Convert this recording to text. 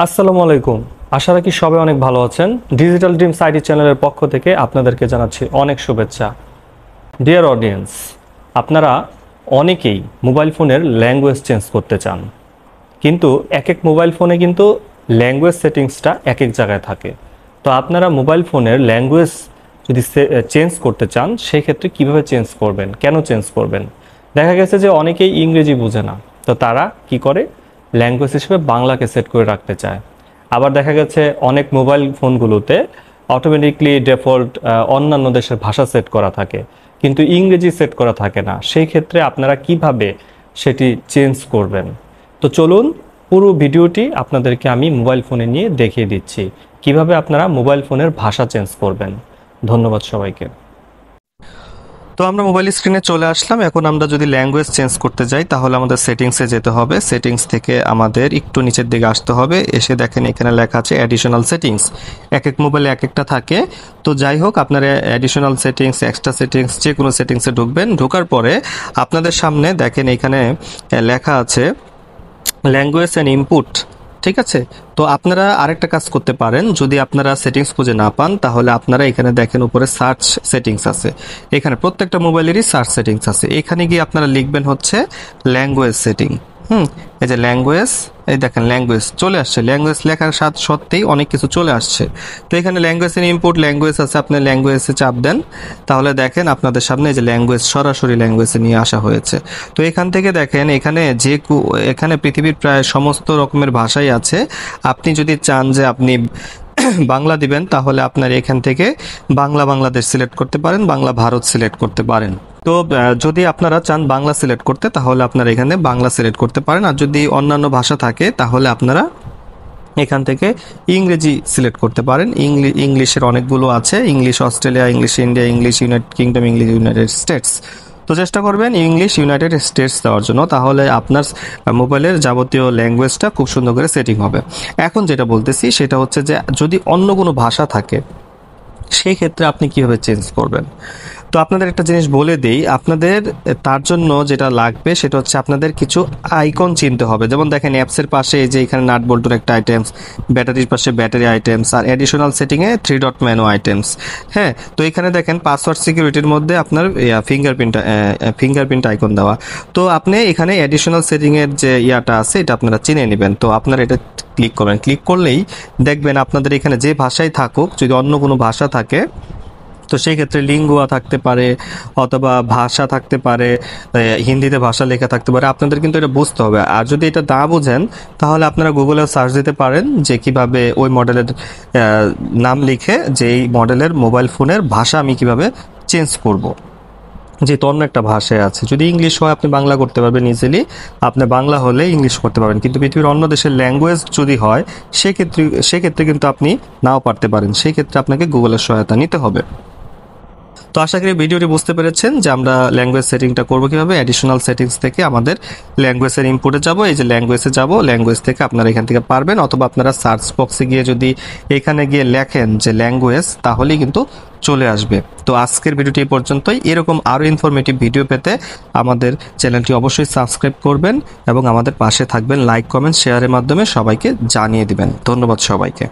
আসসালামু আলাইকুম। আশা রাখি সবাই অনেক ভালো আছেন। ডিজিটাল ড্রিমস আইডি চ্যানেলের পক্ষ থেকে আপনাদেরকে জানাচ্ছি অনেক শুভেচ্ছা। ডিয়ার অডিয়েন্স, আপনারা অনেকেই মোবাইল ফোনের ল্যাঙ্গুয়েজ চেঞ্জ করতে চান, কিন্তু এক এক মোবাইল ফোনে কিন্তু ল্যাঙ্গুয়েজ সেটিংসটা এক এক জায়গায় থাকে। তো আপনারা মোবাইল ফোনের ল্যাঙ্গুয়েজ যদি চেঞ্জ করতে চান, সেই ক্ষেত্রে কীভাবে চেঞ্জ করবেন, কেন চেঞ্জ করবেন? দেখা গেছে যে অনেকেই ইংরেজি বোঝে না, তো তারা কি করে ল্যাঙ্গুয়েজ হিসেবে বাংলাকে সেট করে রাখতে চায়। আবার দেখা গেছে অনেক মোবাইল ফোনগুলোতে অটোমেটিকলি ডিফল্ট অন্যান্য দেশের ভাষা সেট করা থাকে, কিন্তু ইংরেজি সেট করা থাকে না। সেই ক্ষেত্রে আপনারা কিভাবে সেটি চেঞ্জ করবেন? তো চলুন পুরো ভিডিওটি আপনাদেরকে আমি মোবাইল ফোনে নিয়ে দেখিয়ে দিচ্ছি কিভাবে আপনারা মোবাইল ফোনের ভাষা চেঞ্জ করবেন। ধন্যবাদ সবাইকে। তো আমরা মোবাইল স্ক্রিনে চলে আসলাম। এখন আমরা যদি ল্যাঙ্গুয়েজ চেঞ্জ করতে যাই তাহলে আমাদের সেটিংসে যেতে হবে। সেটিংস থেকে আমাদের একটু নিচের দিকে আসতে হবে। এসে দেখেন এখানে লেখা আছে অ্যাডিশনাল সেটিংস। এক এক মোবাইলে এক একটা থাকে। তো যাই হোক, আপনারা অ্যাডিশনাল সেটিংস, এক্সট্রা সেটিংস যে কোনো সেটিংসে ঢুকবেন। ঢোকার পরে আপনাদের সামনে দেখেন এখানে লেখা আছে ল্যাঙ্গুয়েজ অ্যান্ড ইনপুট। ঠিক আছে, তো আপনারা আরেকটা কাজ করতে পারেন। যদি আপনারা সেটিংস খুঁজে না পান তাহলে আপনারা এখানে দেখেন উপরে সার্চ সেটিংস আছে। এখানে প্রত্যেকটা মোবাইলেরই সার্চ সেটিংস আছে। এখানে গিয়ে আপনারা লিখবেন হচ্ছে ল্যাঙ্গুয়েজ সেটিং। এই যে ল্যাঙ্গুয়েজ, এই দেখেন ল্যাঙ্গুয়েজ চলে আসছে। ল্যাঙ্গুয়েজ লেখার সাথে সত্ত্বেই অনেক কিছু চলে আসছে। তো এখানে ল্যাঙ্গুয়েজের ইনপুট ল্যাঙ্গুয়েজ আছে, আপনি ল্যাঙ্গুয়েজে চাপ দেন, তাহলে দেখেন আপনাদের সামনে এই যে ল্যাঙ্গুয়েজ সরাসরি ল্যাঙ্গুয়েজে নিয়ে আসা হয়েছে। তো এখান থেকে দেখেন এখানে এখানে পৃথিবীর প্রায় সমস্ত রকমের ভাষাই আছে। আপনি যদি চান যে আপনি বাংলা দিবেন তাহলে আপনার এখান থেকে বাংলা বাংলাদেশ সিলেক্ট করতে পারেন, বাংলা ভারত সিলেক্ট করতে পারেন। তো যদি আপনারা চান বাংলা সিলেক্ট করতে তাহলে আপনারা এখানে বাংলা সিলেক্ট করতে পারেন। আর যদি অন্যান্য ভাষা থাকে তাহলে আপনারা এখান থেকে ইংরেজি সিলেক্ট করতে পারেন। ইংলিশের অনেকগুলো আছে, English Australia, English India, English United kingdom, English United states. তো চেষ্টা করবেন ইংলিশ ইউনাইটেড স্টেটস দেওয়ার জন্য, তাহলে আপনার মোবাইলের যাবতীয় ল্যাঙ্গুয়েজটা খুব সুন্দর করে সেটিং হবে। এখন যেটা বলতেছি সেটা হচ্ছে যে যদি অন্য কোনো ভাষা থাকে সেই ক্ষেত্রে আপনি কিভাবে চেঞ্জ করবেন। তো আপনাদের একটা জিনিস বলে দেই, আপনাদের তার জন্য যেটা লাগবে সেটা হচ্ছে আপনাদের কিছু আইকন চিনতে হবে। যেমন দেখেন অ্যাপসের পাশে এই যে এখানে নাট বল্টুর একটা আইটেমস, ব্যাটারির পাশে ব্যাটারি আইটেমস, আর অ্যাডিশনাল সেটিংয়ে 3 ডট মেনু আইটেমস। হ্যাঁ, তো এখানে দেখেন পাসওয়ার্ড সিকিউরিটির মধ্যে আপনার ফিঙ্গারপ্রিন্ট আইকন দেওয়া। তো আপনি এখানে অ্যাডিশনাল সেটিংয়ের যে ইয়াটা আছে এটা আপনারা চিনে নেবেন। তো আপনারা এটা ক্লিক করবেন। ক্লিক করলেই দেখবেন আপনাদের এখানে যে ভাষায় থাকুক, যদি অন্য কোনো ভাষা থাকে তো সেই ক্ষেত্রে লিঙ্গুয়া থাকতে পারে অথবা ভাষা থাকতে পারে, হিন্দিতে ভাষা লেখা থাকতে পারে। আপনাদের কিন্তু এটা বুঝতে হবে। আর যদি এটা না বুঝেন তাহলে আপনারা গুগলে সার্চ দিতে পারেন যে কিভাবে ওই মডেলের নাম লিখে যে এই মডেলের মোবাইল ফোনের ভাষা আমি কিভাবে চেঞ্জ করব। যেহেতু অন্য একটা ভাষায় আছে, যদি ইংলিশ হয় আপনি বাংলা করতে পারবেন ইজিলি, আপনি বাংলা হলে ইংলিশ করতে পারবেন। কিন্তু পৃথিবীর অন্য দেশের ল্যাঙ্গুয়েজ যদি হয় সেক্ষেত্রে কিন্তু আপনি নাও পারতে পারেন। সেই ক্ষেত্রে আপনাকে গুগলের সহায়তা নিতে হবে। তো আশা করি ভিডিওটি বুঝতে পেরেছেন যে আমরা ল্যাঙ্গুয়েজ সেটিংটা করবো কিভাবে। অ্যাডিশনাল সেটিংস থেকে আমাদের ল্যাঙ্গুয়েজের ইনপুটে যাব, এই যে ল্যাঙ্গুয়েজে যাব, ল্যাঙ্গুয়েজ থেকে আপনারা এখান থেকে পারবেন, অথবা আপনারা সার্চ বক্সে গিয়ে যদি এখানে গিয়ে লেখেন যে ল্যাঙ্গুয়েজ তাহলেই কিন্তু চলে আসবে। তো আজকের ভিডিওটি এই পর্যন্তই। এরকম আরও ইনফরমেটিভ ভিডিও পেতে আমাদের চ্যানেলটি অবশ্যই সাবস্ক্রাইব করবেন এবং আমাদের পাশে থাকবেন, লাইক কমেন্ট শেয়ারের মাধ্যমে সবাইকে জানিয়ে দিবেন। ধন্যবাদ সবাইকে।